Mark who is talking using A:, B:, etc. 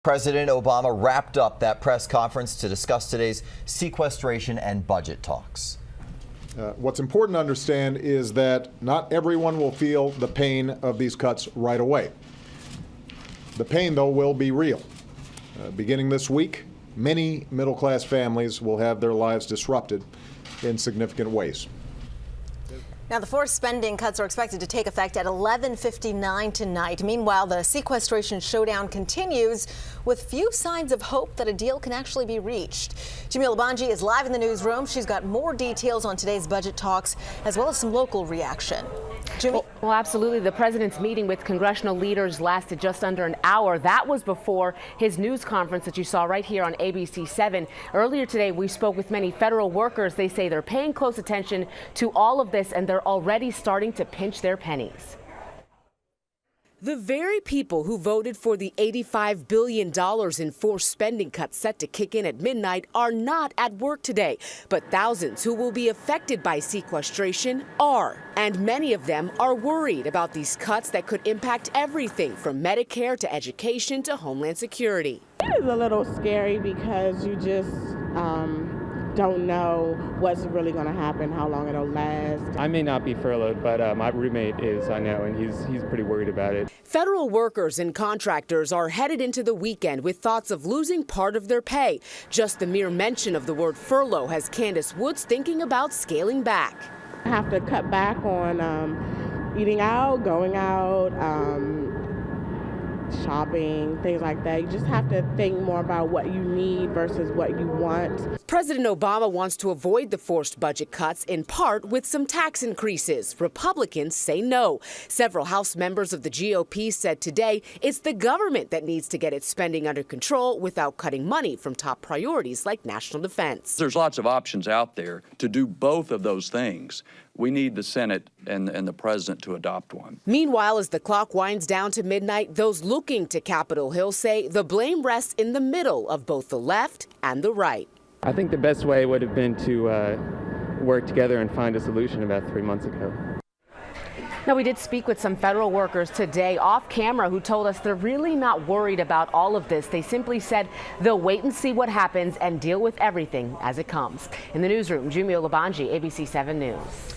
A: President Obama wrapped up that press conference to discuss today's sequestration and budget talks.
B: What's important to understand is that not everyone will feel the pain of these cuts right away. The pain, though, will be real. Beginning this week, many middle-class families will have their lives disrupted in significant ways.
C: Now, the forced spending cuts are expected to take effect at 11:59 tonight. Meanwhile, the sequestration showdown continues with few signs of hope that a deal can actually be reached. Jamila Banji is live in the newsroom. She's got more details on today's budget talks, as well as some local reaction. Jimmy?
D: Well, absolutely. The president's meeting with congressional leaders lasted just under an hour. That was before his news conference that you saw right here on ABC 7. Earlier today, we spoke with many federal workers. They say they're paying close attention to all of this, and they're already starting to pinch their pennies. The very people who voted for the $85 billion in forced spending cuts set to kick in at midnight are not at work today. But thousands who will be affected by sequestration are. And many of them are worried about these cuts that could impact everything from Medicare to education to Homeland Security.
E: It is a little scary because you just don't know what's really going to happen, how long it'll last.
F: I may not be furloughed, but my roommate is, I know, and he's pretty worried about it.
D: Federal workers and contractors are headed into the weekend with thoughts of losing part of their pay. Just the mere mention of the word furlough has Candace Woods thinking about scaling back.
E: I have to cut back on eating out, going out, shopping, things like that. You just have to think more about what you need versus what you want.
D: President Obama wants to avoid the forced budget cuts in part with some tax increases. Republicans say no. Several House members of the GOP said today it's the government that needs to get its spending under control without cutting money from top priorities like national defense.
G: There's lots of options out there to do both of those things. We need the Senate and the president to adopt one.
D: Meanwhile, as the clock winds down to midnight, those looking to Capitol Hill say the blame rests in the middle of both the left and the right.
F: I think the best way would have been to work together and find a solution about 3 months ago.
D: Now, we did speak with some federal workers today off camera who told us they're really not worried about all of this. They simply said they'll wait and see what happens and deal with everything as it comes. In the newsroom, Jamila Banji, ABC 7 News.